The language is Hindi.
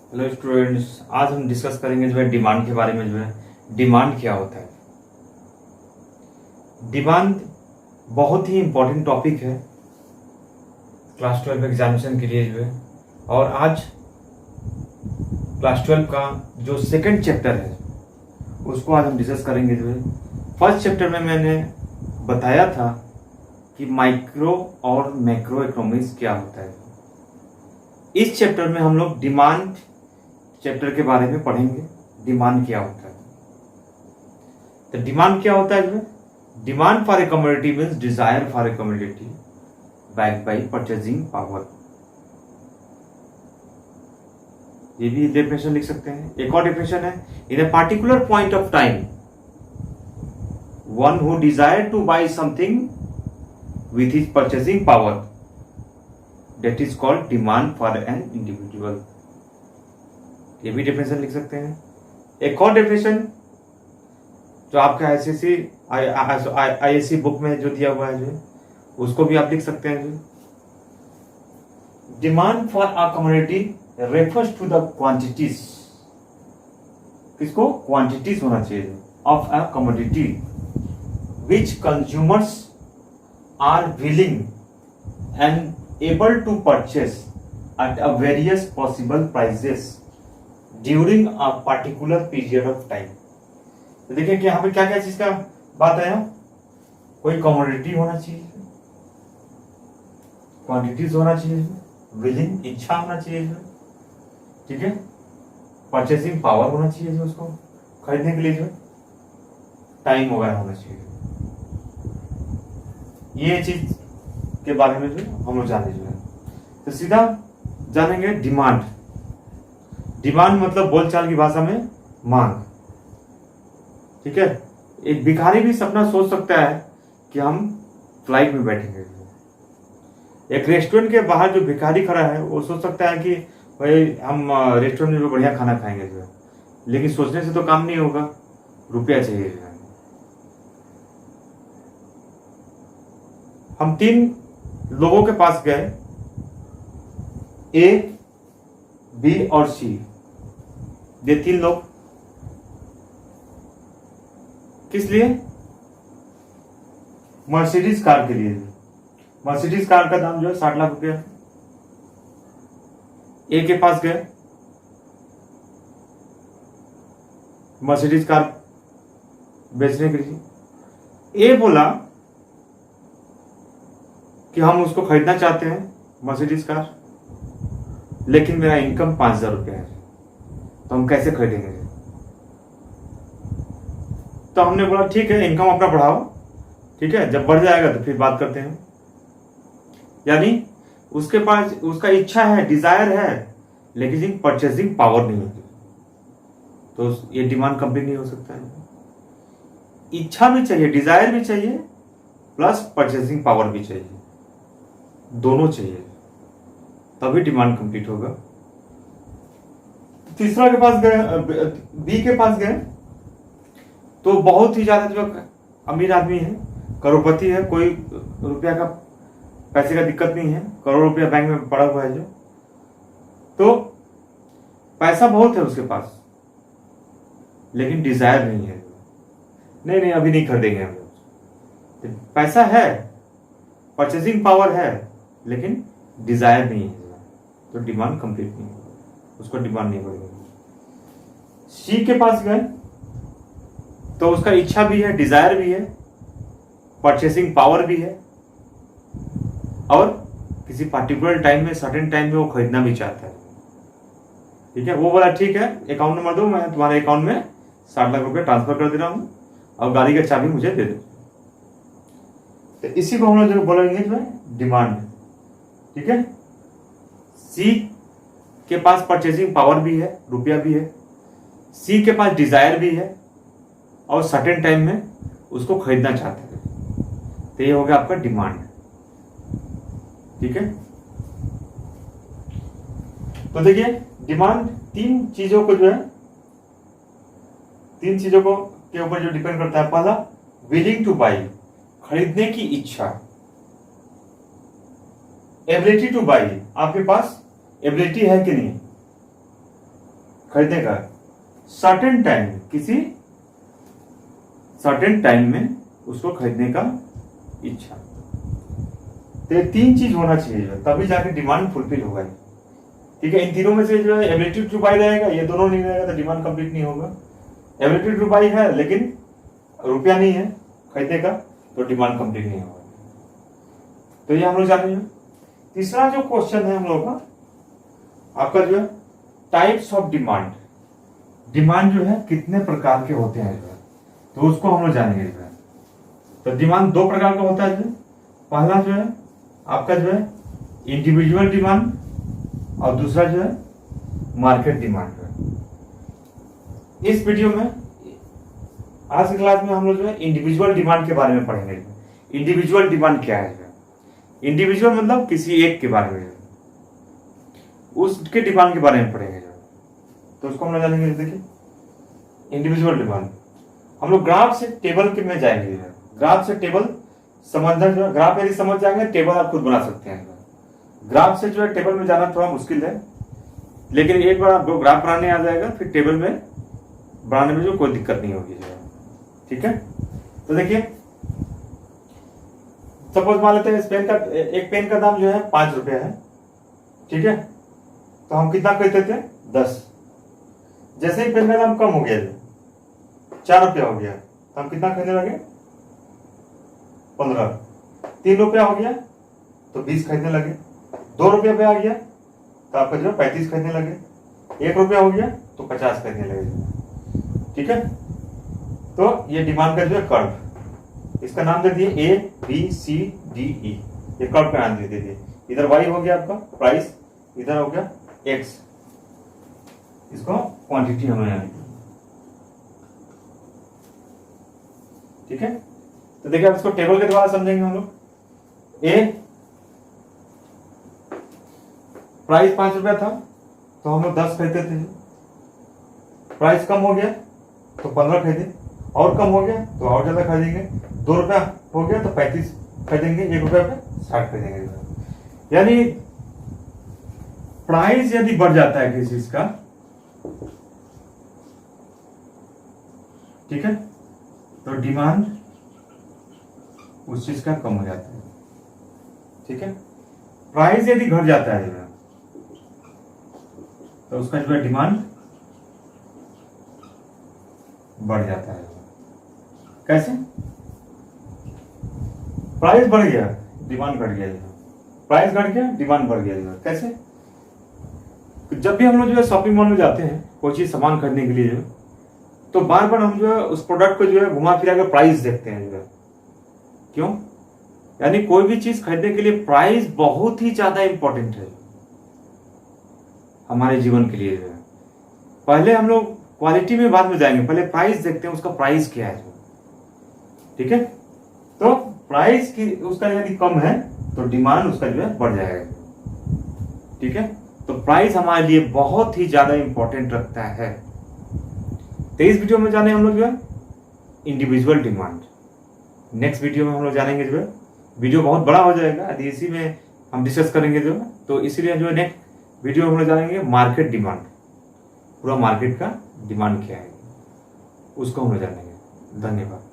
हेलो स्टूडेंट्स, आज हम डिस्कस करेंगे जो है डिमांड के बारे में। जो है डिमांड क्या होता है। डिमांड बहुत ही इम्पोर्टेंट टॉपिक है क्लास 12 एग्जामिनेशन के लिए जो है। और आज क्लास 12 का जो सेकंड चैप्टर है उसको आज हम डिस्कस करेंगे। जो है फर्स्ट चैप्टर में मैंने बताया था कि माइक्रो और मैक्रो इकोनॉमिक्स क्या होता है। इस चैप्टर में हम लोग डिमांड चैप्टर के बारे में पढ़ेंगे। डिमांड क्या होता है। तो डिमांड क्या होता है? Demand for a commodity means desire for a commodity backed by purchasing power. ये भी डेफिनेशन लिख सकते हैं। एक और डेफिनेशन है, in a particular point of time one who desire to buy something with his purchasing power, that is called demand for an individual। ये भी डेफिनेशन लिख सकते हैं। एक और डेफिनेशन जो आपका आईएससी बुक में जो दिया हुआ है जो उसको भी आप लिख सकते हैं। Demand for a commodity refers to the quantities. किसको? क्वांटिटीज होना चाहिए of a commodity which consumers are willing and able to purchase at a various possible prices during a particular period of time। तो देखिए कि यहाँ पे क्या क्या चीज का बात है। कोई कमोडिटी होना चाहिए, क्वांटिटीज होना चाहिए, विलिंग इच्छा होना चाहिए, ठीक है, परचेसिंग पावर होना चाहिए, जो उसको खरीदने के लिए जो टाइम वगैरह होना चाहिए। ये चीज के बारे में जो हम लोग जाने जो है। तो सीधा जानेंगे डिमांड। डिमांड मतलब बोलचाल की भाषा में मांग, ठीक है। एक भिखारी भी सपना सोच सकता है कि हम फ्लाइट में बैठेंगे। एक रेस्टोरेंट के बाहर जो भिखारी खड़ा है वो सोच सकता है कि भाई हम रेस्टोरेंट में बढ़िया खाना खाएंगे जो है। लेकिन सोचने से तो काम नहीं होगा, रुपया चाहिए जो है। हम 3 लोगों के पास गए, ए, बी और सी। ये 3 लोग किस लिए? मर्सिडीज कार के लिए। मर्सिडीज कार का दाम जो है 60 लाख रुपया। ए के पास गए, मर्सिडीज कार बेचने के लिए। ए बोला कि हम उसको खरीदना चाहते हैं मर्सिडीज कार, लेकिन मेरा इनकम 5,000 रुपया है, तो हम कैसे खरीदेंगे? तो हमने बोला ठीक है, इनकम अपना बढ़ाओ, ठीक है, जब बढ़ जाएगा तो फिर बात करते हैं। यानी उसके पास उसका इच्छा है, डिजायर है, लेकिन परचेसिंग पावर नहीं है, तो ये डिमांड कंप्लीट नहीं हो सकता है। इच्छा भी चाहिए, डिजायर भी चाहिए, प्लस परचेसिंग पावर भी चाहिए, दोनों चाहिए, तभी डिमांड कंप्लीट होगा। तीसरा के पास गए, बी के पास गए, तो बहुत ही ज्यादा जो अमीर आदमी है, करोड़पति है, कोई रुपया का पैसे का दिक्कत नहीं है, करोड़ रुपया बैंक में पड़ा हुआ है जो, तो पैसा बहुत है उसके पास, लेकिन डिजायर नहीं है। नहीं अभी नहीं खरीदेंगे हम। तो पैसा है, परचेसिंग पावर है, लेकिन डिजायर नहीं है, तो डिमांड कंप्लीट नहीं होगा, उसको डिमांड नहीं बढ़ेगी। सी के पास गए तो उसका इच्छा भी है, डिजायर भी है, परचेसिंग पावर भी है, और किसी पर्टिकुलर टाइम में, सर्टेन टाइम में वो खरीदना भी चाहता है, ठीक है। वो बोला ठीक है, अकाउंट नंबर दो, मैं तुम्हारे अकाउंट में 60 लाख रुपए ट्रांसफर कर दे रहा हूं, और गाड़ी का चाबी मुझे दे दो। तो इसी को हम लोग जो बोलेंगे जो है डिमांड, ठीक है। सी के पास परचेसिंग पावर भी है, रुपया भी है, सी के पास डिजायर भी है, और सर्टेन टाइम में उसको खरीदना चाहता है, तो ये हो गया आपका डिमांड, ठीक है। तो देखिए डिमांड 3 चीजों को जो है, 3 चीजों को के ऊपर जो डिपेंड करता है। पहला, विलिंग टू बाई, खरीदने की इच्छा। एबिलिटी टू बाई, आपके पास एबिलिटी है कि नहीं, खरीदने का सर्टेन टाइम, किसी सर्टेन टाइम में उसको खरीदने का इच्छा। तो ये 3 चीज होना चाहिए तभी जाके डिमांड फुलफिल होगा। ठीक है, इन तीनों में से जो है एबिलिटी टू बाई रहेगा, ये दोनों नहीं रहेगा तो डिमांड कंप्लीट नहीं होगा। एबिलिटी टू बाई है लेकिन रुपया नहीं है खरीदने का, तो डिमांड कंप्लीट नहीं होगा। तो ये हम लोग जानेंगे। तीसरा जो क्वेश्चन है हम लोग का, आपका जो है टाइप्स ऑफ डिमांड। डिमांड जो है कितने प्रकार के होते हैं जो है, तो उसको हम लोग जानेंगे जो है। तो डिमांड 2 प्रकार का होता है जो, पहला जो है आपका जो है इंडिविजुअल डिमांड और दूसरा जो है मार्केट डिमांड जो है। इस वीडियो में आज की क्लास में हम लोग जो है इंडिविजुअल डिमांड के बारे में पढ़ेंगे। इंडिविजुअल डिमांड क्या है? इंडिविजुअल मतलब किसी एक के बारे में, उसके डिमांड के बारे में पढ़ेंगे जो, तो उसको हम लोग जानेंगे। देखिए इंडिविजुअल डिमांड, हम लोग ग्राफ से टेबल के में जाएंगे। ग्राफ से टेबल समझना जो है, ग्राफ यदि समझ जाएंगे टेबल आप खुद बना सकते हैं। ग्राफ से जो है टेबल में जाना थोड़ा मुश्किल है, लेकिन एक बार आपको ग्राफ बनाने आ जाएगा फिर टेबल में बनाने में जो कोई दिक्कत नहीं होगी जो है। ठीक है, तो देखिए सपोज मान लेते हैं इस पेन का, एक पेन का दाम जो है 5 रुपया है। ठीक है, तो हम कितना खरीदते थे? 10। जैसे ही पेन का दाम कम हो गया, 4 रुपया हो गया, तो हम कितना खरीदने लगे? 15। 3 रुपया हो गया तो 20 खरीदने लगे। 2 रुपया पे आ गया तो आपका जो है 35 खरीदने लगे। 1 रुपया हो गया तो 50 खरीदने लगे। ठीक है, तो ये डिमांड का जो है कर्व, इसका नाम दे दिए ABCDE, ये कर्व का नाम दे दिए। इधर Y हो गया आपका प्राइस, इधर हो गया X, इसको क्वांटिटी हमें यहाँ लिखी। ठीक है, तो देखिए आप इसको टेबल के द्वारा समझेंगे हम लोग। ए प्राइस 5 रुपया था तो हम लोग 10 खरीदते थे। प्राइस कम हो गया तो 15 खरीदे, और कम हो गया तो और ज्यादा खरीदेंगे। 2 रुपया हो गया तो 35 खरीदेंगे, 1 रुपया पे 60 खरीदेंगे। यानी प्राइस यदि बढ़ जाता है किसी चीज का, ठीक है, तो डिमांड उस चीज का कम हो जाता है। ठीक है, प्राइस यदि घट जाता है तो उसका जो है डिमांड बढ़ जाता है। कैसे? प्राइस बढ़ गया डिमांड घट गया, प्राइस घट गया डिमांड बढ़ गया। कैसे? जब भी हम लोग जो है शॉपिंग मॉल में जाते हैं कोई चीज सामान खरीदने के लिए जो, तो बार बार हम जो है उस प्रोडक्ट को जो है घुमा फिरा कर प्राइस देखते हैं जो है। क्यों? यानी कोई भी चीज खरीदने के लिए प्राइस बहुत ही ज्यादा इंपॉर्टेंट है हमारे जीवन के लिए जो है। पहले हम लोग क्वालिटी में बाद में जाएंगे, पहले प्राइस देखते हैं उसका प्राइस क्या है। ठीक है, तो प्राइस की उसका यदि कम है तो डिमांड उसका जो है बढ़ जाएगा। ठीक है, तो प्राइस हमारे लिए बहुत ही ज्यादा इंपॉर्टेंट रखता है। तो इस वीडियो में जाने हम लोग जो है इंडिविजुअल डिमांड। नेक्स्ट वीडियो में हम लोग जानेंगे जो है, वीडियो बहुत बड़ा हो जाएगा यदि इसी में हम डिस्कस करेंगे जो है, तो इसीलिए जो है नेक्स्ट वीडियो में हम लोग जानेंगे मार्केट डिमांड। पूरा मार्केट का डिमांड क्या है उसको हम लोग जानेंगे। धन्यवाद।